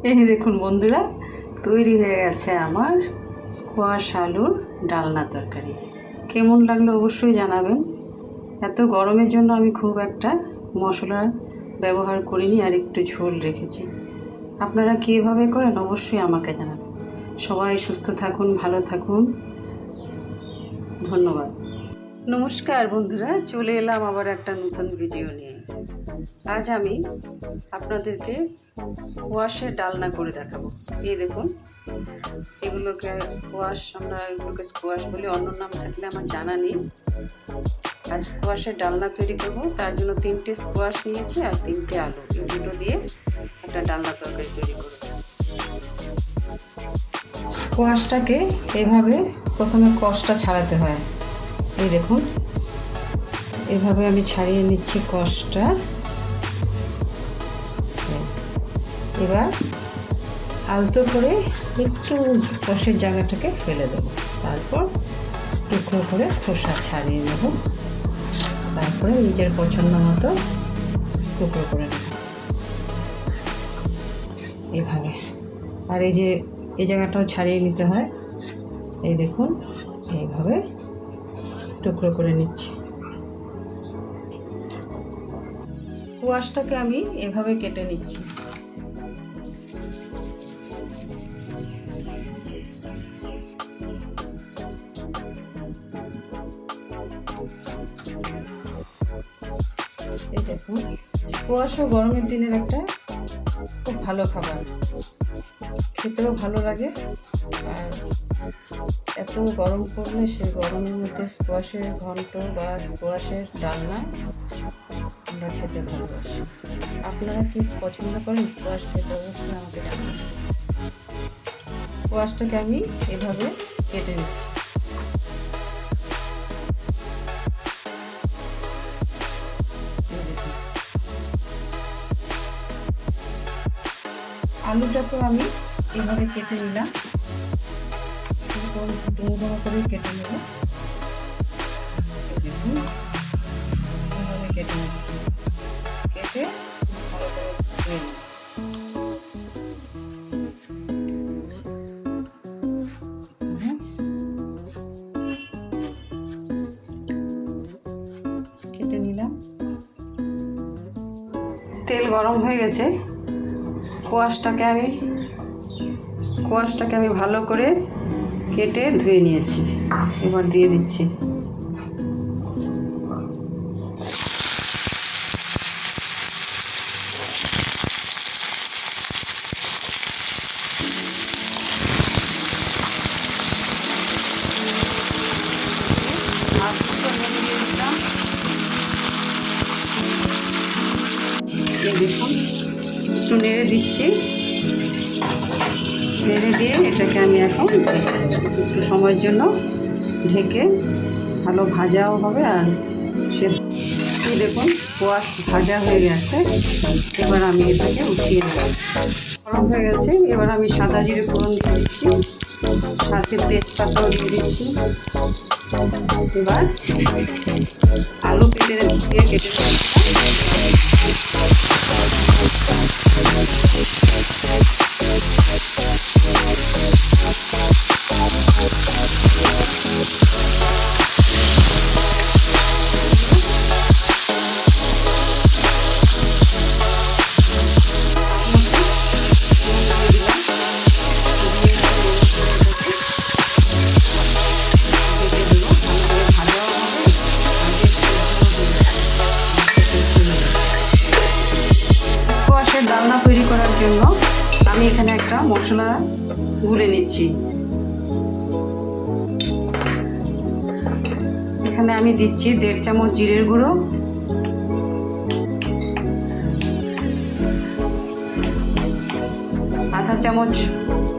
এই দেখুন বন্ধুরা, তৈরি হয়ে গেছে আমার স্কোয়াশ আলুর ডালনা তরকারি। কেমন লাগলো অবশ্যই জানাবেন। এত গরমের জন্য আমি খুব একটা মশলা ব্যবহার করিনি, আর একটু ঝোল রেখেছি। আপনারা কীভাবে করেন অবশ্যই আমাকে জানাবেন। সবাই সুস্থ থাকুন, ভালো থাকুন, ধন্যবাদ। নমস্কার বন্ধুরা, চলে এলাম আবার একটা নতুন ভিডিও নিয়ে। আজ আমি আপনাদেরকে স্কোয়াশের ডালনা করে দেখাবো। এই দেখুন, এগুলোকে স্কোয়াশ বলি, অন্য নাম থাকলে আমার জানা নেই। আজ স্কোয়াশের ডালনা তৈরি করব। তার জন্য 3টে স্কোয়াশ নিয়েছি আর 3টে আলু, এই দুটো দিয়ে একটা ডালনা তরকারি তৈরি করব। স্কোয়াশটাকে এভাবে প্রথমে কষটা ছাড়াতে হয়। এই দেখুন, এভাবে আমি ছাড়িয়ে নিচ্ছি কষটা। এবার আলতো করে একটু কষের জায়গাটাকে ফেলে দেবো, তারপর টুকরো করে খোসা ছাড়িয়ে নেব, তারপরে নিজের পছন্দ মতো টুকরো করে নেব এভাবে। আর এই জায়গাটাও ছাড়িয়ে নিতে হয়। এই দেখুন, এইভাবে টুকরো করে নিচ্ছি। স্কোয়াশটাকে আমি এভাবে কেটে নিচ্ছি। এই দেখুন, স্কোয়াশও গরমের দিনের একটা খুব ভালো খাবার, খেতেও ভালো লাগে। আর এত গরম পড়লে সেই গরমের মধ্যে স্কোয়াশের ঘন্ট বা স্কোয়াশের ডালনা আমরা খেতে ভালোবাসি। আপনারা কি পছন্দ করেন স্কোয়াশ খেতে? অবশ্যই আমাকে জানাবেন। স্কোয়াশটাকে আমি এভাবে কেটে নিচ্ছি। আলুটাকেও আমি এভাবে কেটে নিলাম, ডুমো করে কেটে নেব। দেখুন, এভাবে কেটে নিচ্ছি। কেটে ভালো করে ধুয়ে নিই। কেটে নিলাম। তেল গরম হয়ে গেছে। স্কোয়াশটাকে আমি ভালো করে কেটে ধুয়ে নিয়েছি। এবার দিয়ে দিচ্ছি। দেখুন, একটু নেড়ে দিচ্ছি। নেড়ে দিয়ে এটাকে আমি এখন একটু সময়ের জন্য ঢেকে, ভালো ভাজাও হবে। আর দেখুন, স্কোয়াশ ভাজা হয়ে গেছে। এবার আমি এটাকে উঠিয়ে নেব। গরম হয়ে গেছে। এবার আমি সাদা জিরে ফোড়ন দিয়ে দিচ্ছি, সাথে তেজপাতাও দিয়ে দিচ্ছি। এবার আলু কেটে ডালনা তৈরি করার জন্য আমি এখানে একটা মশলা গুলে নিচ্ছি। এখানে আমি দিচ্ছি 1.5 চামচ জিরের গুঁড়ো, 1/2 চামচ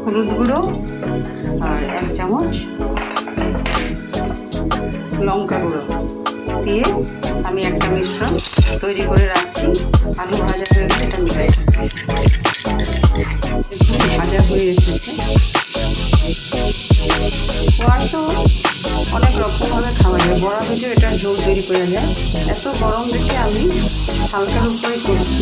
হলুদ গুঁড়ো আর 1 চামচ লঙ্কা গুঁড়ো দিয়ে আমি একটা মিশ্রণ তৈরি করে রাখছি। আলু ভাজা হয়ে গেলে এটা মিলাই ভাজা হয়ে এসেছে। স্কোয়াশও অনেক রকমভাবে খাওয়া যায়। বড়া ভেজেও এটা ঝোল তৈরি করা যায়। এত গরম দেখে আমি হালকার উপরে করছি।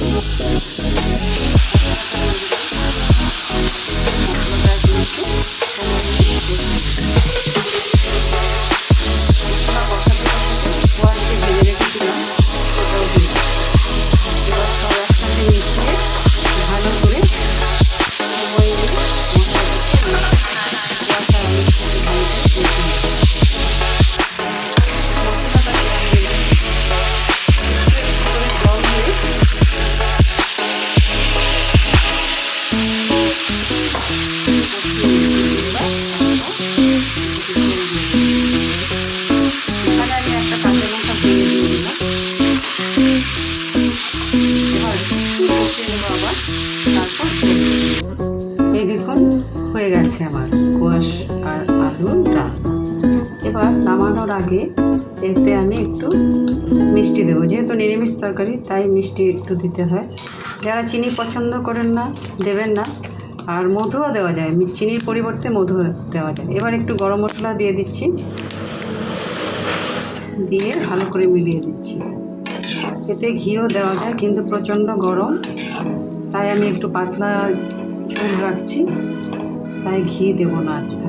নামানোর আগে এতে আমি একটু মিষ্টি দেবো। যেহেতু নিরামিষ তরকারি তাই মিষ্টি একটু দিতে হয়। যারা চিনি পছন্দ করেন না দেবেন না, আর মধুও দেওয়া যায়, চিনির পরিবর্তে মধু দেওয়া যায়। এবার একটু গরম মশলা দিয়ে দিচ্ছি, দিয়ে ভালো করে মিলিয়ে দিচ্ছি। এতে ঘিও দেওয়া যায় কিন্তু প্রচণ্ড গরম, তাই আমি একটু পাতলা ঝোল রাখছি, তাই ঘি দেবো না আজকে।